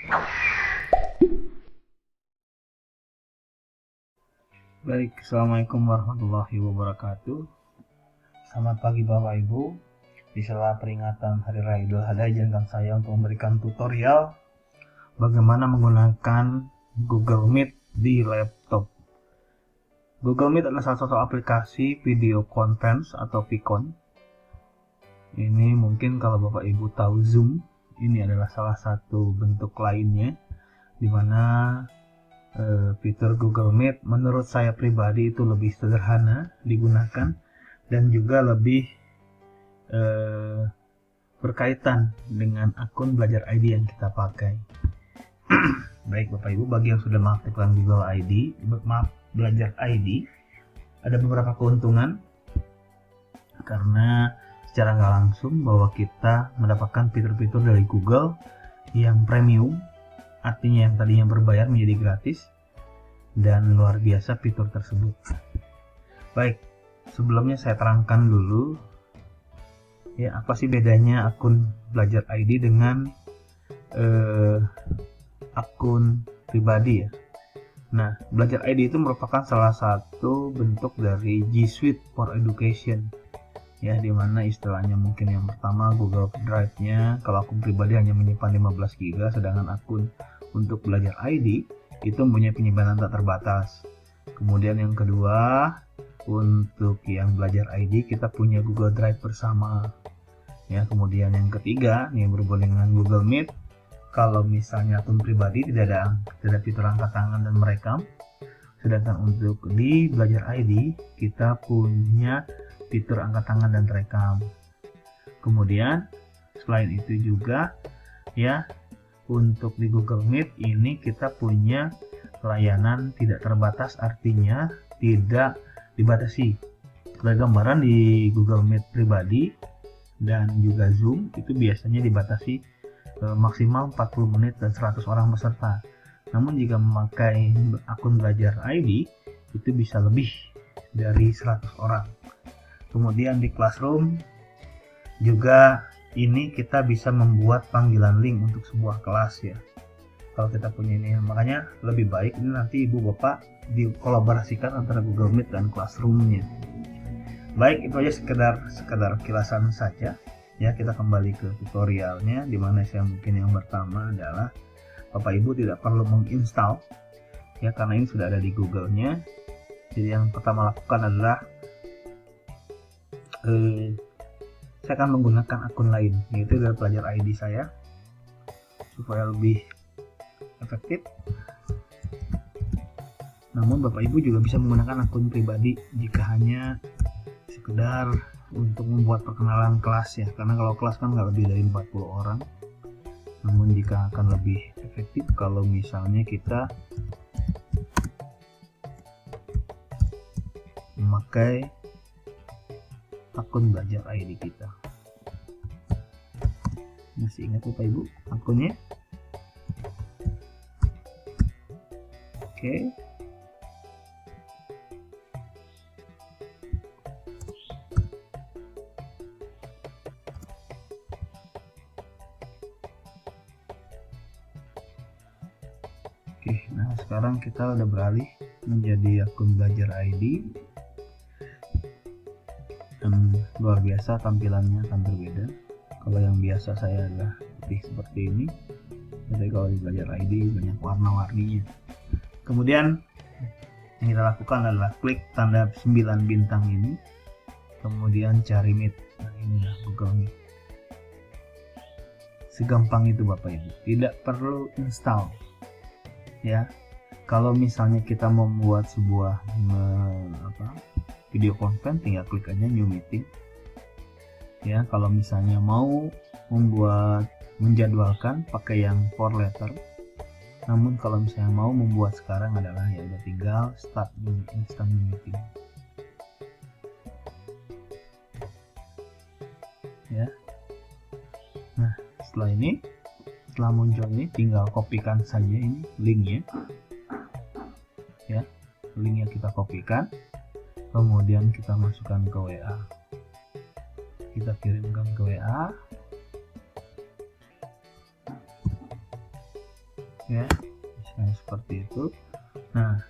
Baik, Assalamualaikum warahmatullahi wabarakatuh. Selamat pagi Bapak Ibu. Di sela peringatan Hari Raya Idul Adha, izinkan saya untuk memberikan tutorial bagaimana menggunakan Google Meet di laptop. Google Meet adalah salah satu aplikasi video conference atau Vicon. Ini mungkin kalau Bapak Ibu tahu Zoom, ini adalah salah satu bentuk lainnya di mana fitur Google Meet menurut saya pribadi itu lebih sederhana digunakan dan juga lebih berkaitan dengan akun Belajar ID yang kita pakai. Baik Bapak Ibu, bagi yang sudah mengaktifkan Google ID, Belajar ID, ada beberapa keuntungan karena secara nggak langsung bahwa kita mendapatkan fitur-fitur dari Google yang premium, artinya yang tadinya berbayar menjadi gratis, dan luar biasa fitur tersebut. Baik, sebelumnya saya terangkan dulu ya apa sih bedanya akun Belajar ID dengan akun pribadi ya. Nah, Belajar ID itu merupakan salah satu bentuk dari G Suite for Education ya, dimana istilahnya mungkin yang pertama Google Drive-nya kalau akun pribadi hanya menyimpan 15 GB, sedangkan akun untuk Belajar ID itu mempunyai penyimpanan tak terbatas. Kemudian yang kedua, untuk yang Belajar ID kita punya Google Drive bersama ya. Kemudian yang ketiga nih, berhubungan dengan Google Meet, kalau misalnya akun pribadi tidak ada fitur angkat tangan dan merekam, sedangkan untuk di Belajar ID kita punya fitur angkat tangan dan terekam. Kemudian selain itu juga ya, untuk di Google Meet ini kita punya layanan tidak terbatas, artinya tidak dibatasi. Sebagai gambaran, di Google Meet pribadi dan juga Zoom itu biasanya dibatasi maksimal 40 menit dan 100 orang peserta. Namun jika memakai akun Belajar ID itu bisa lebih dari 100 orang. Kemudian di Classroom juga ini kita bisa membuat panggilan link untuk sebuah kelas ya. Kalau kita punya ini, makanya lebih baik ini nanti Ibu Bapak dikolaborasikan antara Google Meet dan Classroom-nya. Baik, itu aja sekedar kilasan saja ya. Kita kembali ke tutorialnya, dimana saya mungkin yang pertama adalah Bapak Ibu tidak perlu menginstal ya, karena ini sudah ada di Google-nya. Jadi yang pertama lakukan adalah saya akan menggunakan akun lain, yaitu dari Belajar ID saya, supaya lebih efektif. Namun Bapak Ibu juga bisa menggunakan akun pribadi jika hanya sekedar untuk membuat perkenalan kelas ya, karena kalau kelas kan nggak lebih dari 40 orang. Namun jika akan lebih efektif kalau misalnya kita memakai akun Belajar ID kita. Masih ingat Bapak Ibu akunnya? Oke. Nah sekarang kita udah beralih menjadi akun Belajar ID. Luar biasa, tampilannya akan berbeda. Kalau yang biasa saya adalah lebih seperti ini, jadi kalau di Belajar ID banyak warna-warninya. Kemudian yang kita lakukan adalah klik tanda 9 bintang ini, kemudian cari Meet. Nah inilah Google Meet. Segampang itu Bapak Ibu, tidak perlu install ya. Kalau misalnya kita membuat sebuah video conference, tinggal klik aja New Meeting ya. Kalau misalnya mau menjadwalkan pakai yang 4 letter, namun kalau misalnya mau membuat sekarang adalah ya udah tinggal start instant New Meeting ya. Nah setelah muncul ini, tinggal kopikan saja ini linknya ya. Linknya kita kopikan, kemudian kita masukkan ke WA, kita kirimkan ke WA. ya, misalnya seperti itu. Nah,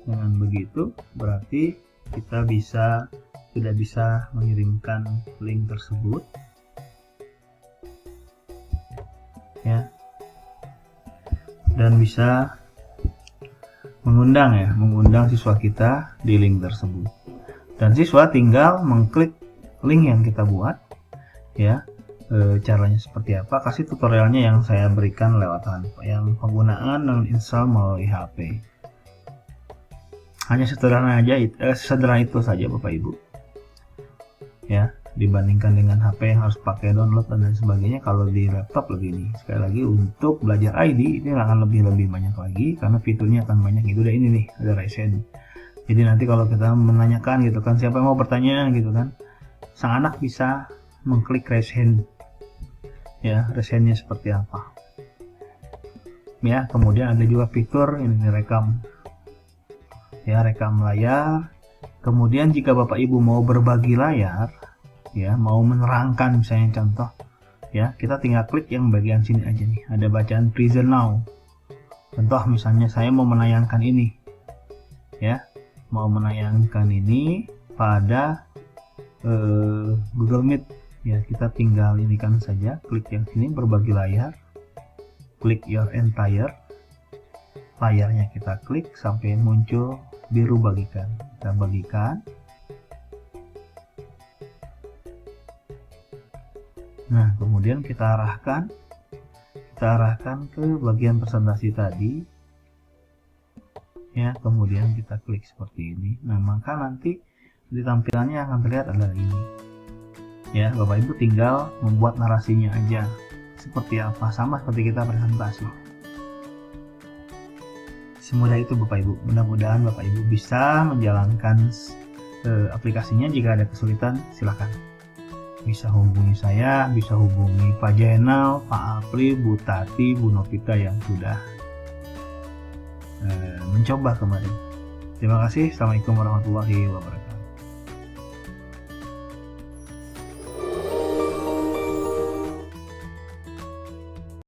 dengan begitu berarti kita sudah bisa mengirimkan link tersebut, ya, dan bisa mengundang siswa kita di link tersebut, dan siswa tinggal mengklik link yang kita buat, ya. Caranya seperti apa, kasih tutorialnya yang saya berikan lewat yang penggunaan dan install melalui HP. Hanya sederhana itu saja Bapak Ibu, ya, dibandingkan dengan HP yang harus pakai download dan lain sebagainya. Kalau di laptop lebih ini, sekali lagi untuk belajar ID ini akan lebih banyak lagi karena fiturnya akan banyak. Itu udah ini nih, ada raise hand. Jadi nanti kalau kita menanyakan gitu kan, siapa yang mau bertanya gitu kan, sang anak bisa mengklik raise hand, ya, raise handnya seperti apa, ya. Kemudian ada juga fitur ini rekam, ya, rekam layar. Kemudian jika Bapak Ibu mau berbagi layar, ya, mau menerangkan misalnya contoh, ya, kita tinggal klik yang bagian sini aja nih, ada bacaan present now. Contoh misalnya saya mau menayangkan ini, ya, mau menayangkan ini pada Google Meet, ya, kita tinggal ini kan saja, klik yang sini berbagi layar, klik your entire, layarnya kita klik sampai muncul biru bagikan, kita bagikan. Nah, kemudian kita arahkan ke bagian presentasi tadi, ya. Kemudian kita klik seperti ini. Nah, maka nanti di tampilannya akan terlihat adalah ini, ya. Bapak Ibu tinggal membuat narasinya aja seperti apa, sama seperti kita presentasi. Semudah itu Bapak Ibu. Mudah-mudahan Bapak Ibu bisa menjalankan aplikasinya. Jika ada kesulitan silakan bisa hubungi saya, bisa hubungi Pak Jainal, Pak Apri, Bu Tati, Bu Novita yang sudah mencoba kemarin. Terima kasih. Assalamualaikum warahmatullahi wabarakatuh.